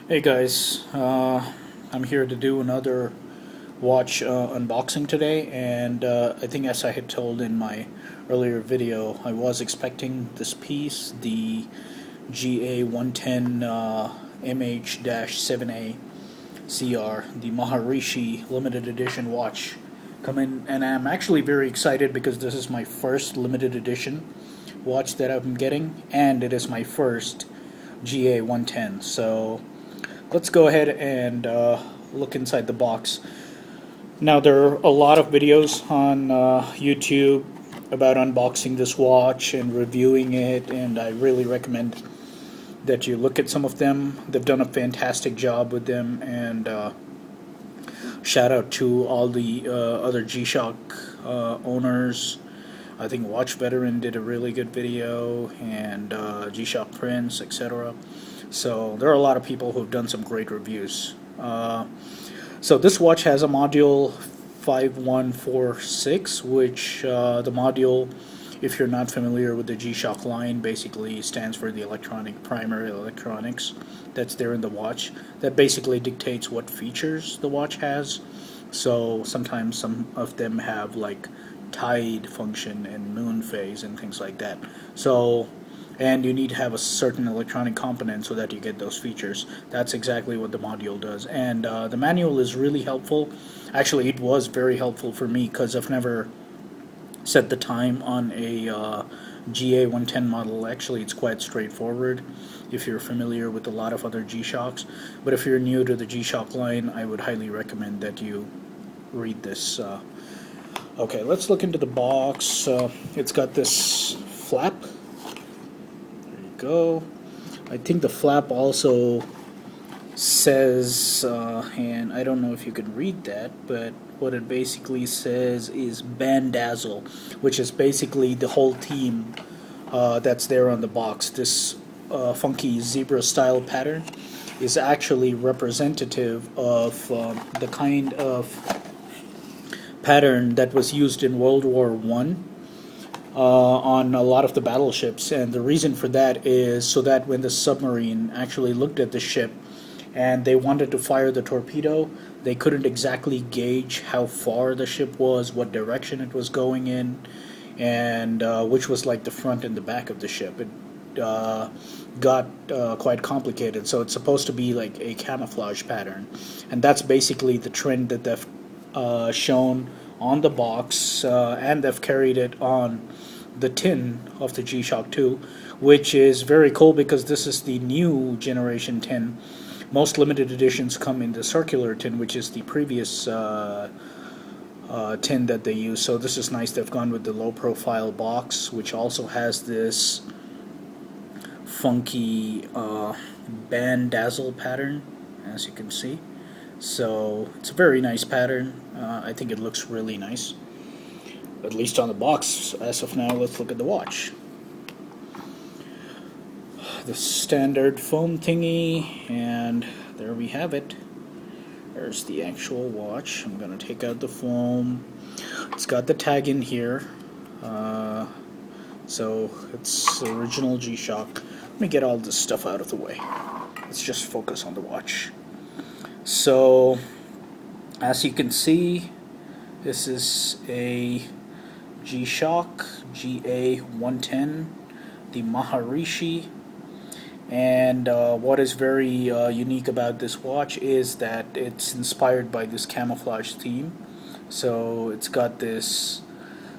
Hey guys, I'm here to do another watch unboxing today, and I think as I had told in my earlier video, I was expecting this piece, the GA110 MH-7ACR, the Maharishi limited edition watch, come in, and I'm actually very excited because this is my first limited edition watch that I'm getting, and it is my first GA110. So let's go ahead and look inside the box. Now, there are a lot of videos on YouTube about unboxing this watch and reviewing it, and I really recommend that you look at some of them. They've done a fantastic job with them, and shout out to all the other G-Shock owners. I think Watch Veteran did a really good video, and G-Shock Prince, etc. So there are a lot of people who have done some great reviews. So this watch has a module 5146, which the module, if you're not familiar with the G-Shock line, basically stands for the primary electronics that's there in the watch. That basically dictates what features the watch has. So sometimes some of them have like tide function and moon phase and things like that. So, and you need to have a certain electronic component so that you get those features. That's exactly what the module does, and the manual is really helpful. Actually, it was very helpful for me because I've never set the time on a GA110 model. Actually, it's quite straightforward if you're familiar with a lot of other G-Shocks, but if you're new to the G-Shock line, I would highly recommend that you read this. Okay, let's look into the box. It's got this flap. There you go. I think the flap also says, and I don't know if you can read that, but what it basically says is Bandazzle, which is basically the whole theme that's there on the box. This funky zebra style pattern is actually representative of the kind of pattern that was used in World War I on a lot of the battleships, and the reason for that is so that when the submarine actually looked at the ship and they wanted to fire the torpedo, they couldn't exactly gauge how far the ship was, what direction it was going in, and which was like the front and the back of the ship. It got quite complicated, so it's supposed to be like a camouflage pattern, and that's basically the trend that they've shown on the box, and they've carried it on the tin of the G-Shock 2, which is very cool because this is the new generation tin. Most limited editions come in the circular tin, which is the previous tin that they use. So this is nice. They've gone with the low profile box, which also has this funky Bandazzle pattern, as you can see. So it's a very nice pattern. I think it looks really nice, at least on the box. As of now, let's look at the watch. The standard foam thingy, and there we have it. There's the actual watch. I'm going to take out the foam. It's got the tag in here. So it's original G-Shock. Let me get all this stuff out of the way. Let's just focus on the watch. So, as you can see, this is a G-Shock GA110, the Maharishi, and what is very unique about this watch is that it's inspired by this camouflage theme. So it's got this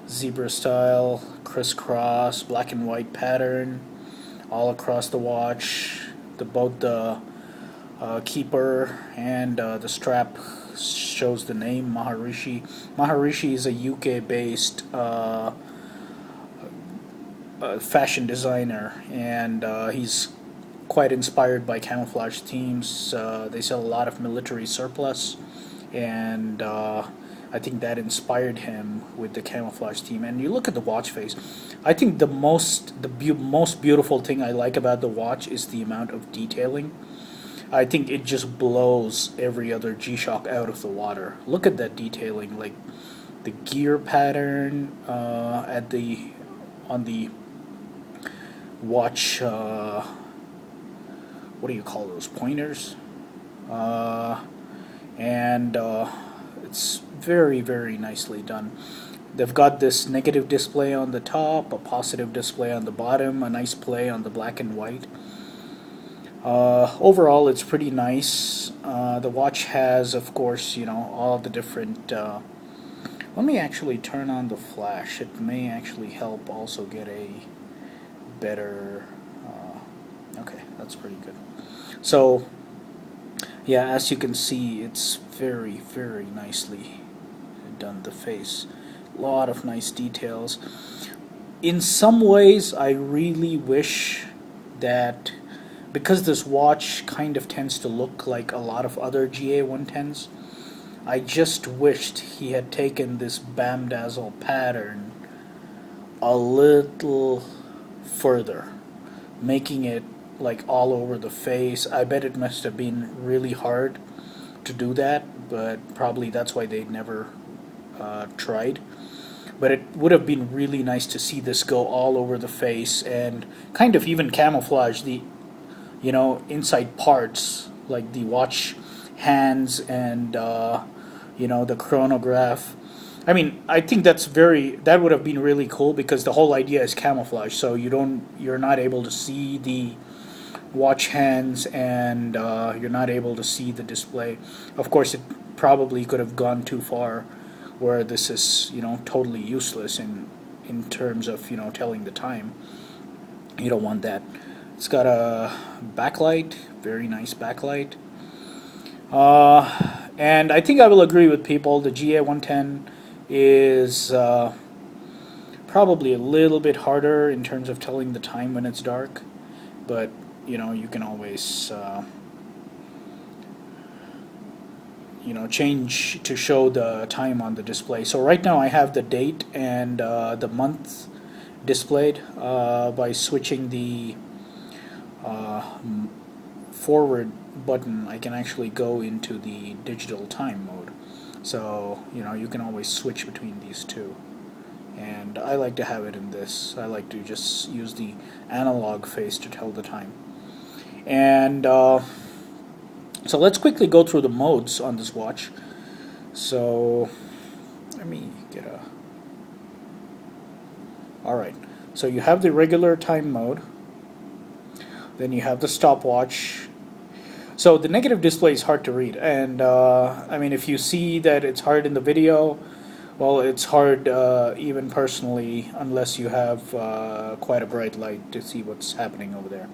zebra style, crisscross, black and white pattern all across the watch. Both the keeper and the strap shows the name Maharishi. Maharishi is a UK-based fashion designer, and he's quite inspired by camouflage themes. They sell a lot of military surplus, and I think that inspired him with the camouflage theme. And you look at the watch face. I think the most beautiful thing I like about the watch is the amount of detailing. I think it just blows every other G-Shock out of the water. Look at that detailing, like the gear pattern on the watch. What do you call those, pointers? and it's very, very nicely done. They've got this negative display on the top, a positive display on the bottom, a nice play on the black and white. Overall, it's pretty nice. The watch has, of course, all the different. Let me actually turn on the flash. It may actually help also get a better. Okay, that's pretty good. So, yeah, as you can see, it's very, very nicely done. The face, a lot of nice details. In some ways, I really wish that, because this watch kind of tends to look like a lot of other GA110s, I just wished he had taken this Bam Dazzle pattern a little further, making it like all over the face. I bet it must have been really hard to do that, but probably that's why they never tried. But it would have been really nice to see this go all over the face and kind of even camouflage the inside parts, like the watch hands and the chronograph. I mean, I think that would have been really cool, because the whole idea is camouflage, so you're not able to see the watch hands, and you're not able to see the display. Of course, it probably could have gone too far, where this is totally useless in terms of telling the time. You don't want that. It's got a backlight, very nice backlight. And I think I will agree with people. The GA110 is probably a little bit harder in terms of telling the time when it's dark, but you can always change to show the time on the display. So right now I have the date and the month displayed. By switching the forward button, I can actually go into the digital time mode. So you can always switch between these two, and I like to have it in this. I like to just use the analog face to tell the time. And so let's quickly go through the modes on this watch. So let me get a. Alright, so you have the regular time mode, then you have the stopwatch. So the negative display is hard to read, and I mean, if you see that it's hard in the video, well, it's hard even personally, unless you have quite a bright light to see what's happening over there.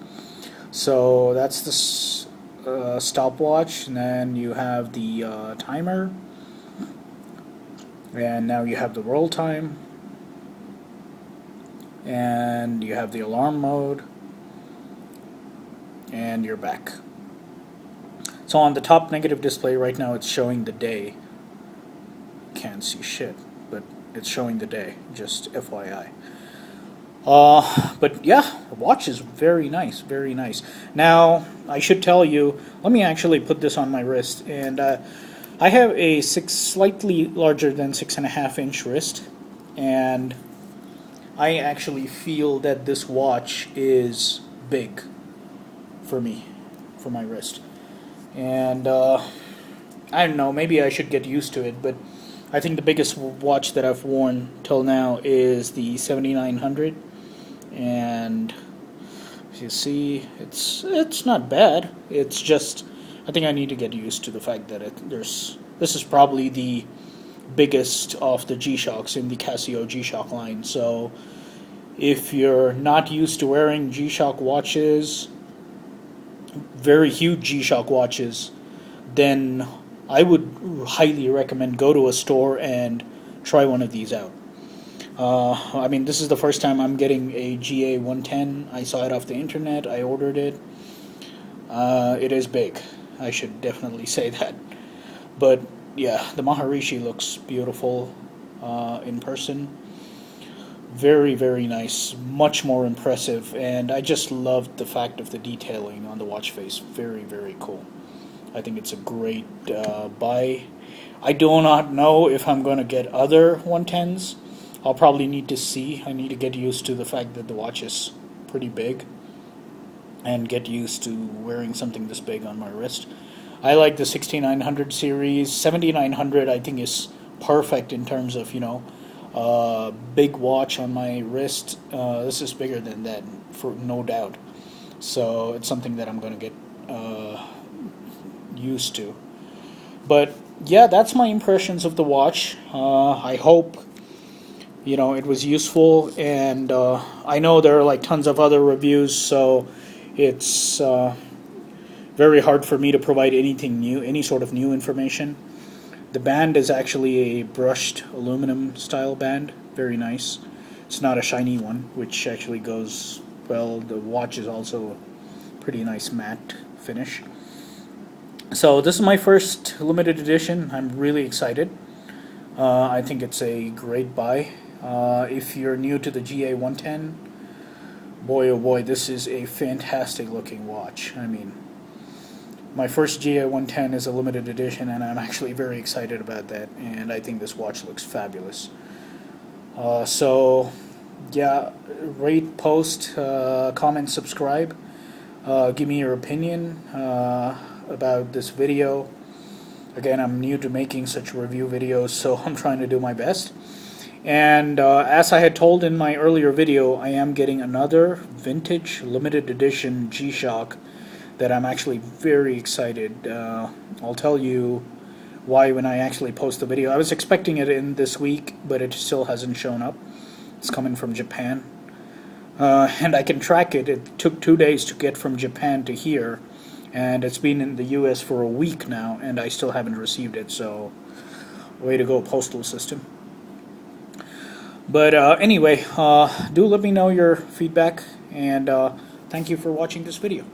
So that's the stopwatch, and then you have the timer, and now you have the roll time, and you have the alarm mode, and you're back. So on the top negative display right now, it's showing the day. Can't see shit, but it's showing the day, just FYI. But yeah, the watch is very nice, very nice. Now, I should tell you, let me actually put this on my wrist, and I have a slightly larger than 6.5 inch wrist, and I actually feel that this watch is big for me, for my wrist. And I don't know, maybe I should get used to it, but I think the biggest watch that I've worn till now is the 7900, and as you see, it's not bad. It's just, I think I need to get used to the fact that this is probably the biggest of the G-Shocks in the Casio G-Shock line. So if you're not used to wearing G-Shock watches, very huge G-Shock watches, then I would highly recommend go to a store and try one of these out. I mean, this is the first time I'm getting a GA110. I saw it off the internet. I ordered it. It is big. I should definitely say that. But yeah, the Maharishi looks beautiful in person. Very, very nice. Much more impressive. And I just loved the fact of the detailing on the watch face. Very, very cool. I think it's a great buy. I do not know if I'm going to get other 110s. I'll probably need to see. I need to get used to the fact that the watch is pretty big and get used to wearing something this big on my wrist. I like the 6900 series. 7900 I think is perfect in terms of, big watch on my wrist. This is bigger than that, for no doubt. So it's something that I'm going to get used to. But yeah, that's my impressions of the watch. I hope it was useful, and I know there are like tons of other reviews, so it's very hard for me to provide anything new, any sort of new information. The band is actually a brushed aluminum style band, very nice. It's not a shiny one, which actually goes well. The watch is also pretty nice matte finish. So this is my first limited edition. I'm really excited. I think it's a great buy. If you're new to the GA110, boy oh boy, this is a fantastic looking watch. I mean, my first GA110 is a limited edition, and I'm actually very excited about that, and I think this watch looks fabulous. So yeah, rate, post, comment, subscribe. Give me your opinion about this video. Again, I'm new to making such review videos, so I'm trying to do my best. And as I had told in my earlier video, I am getting another vintage limited edition G-Shock that I'm actually very excited. I'll tell you why when I actually post the video. I was expecting it in this week, but it still hasn't shown up. It's coming from Japan. And I can track it. It took 2 days to get from Japan to here, and it's been in the US for a week now, and I still haven't received it, so way to go, postal system. But anyway, do let me know your feedback, and thank you for watching this video.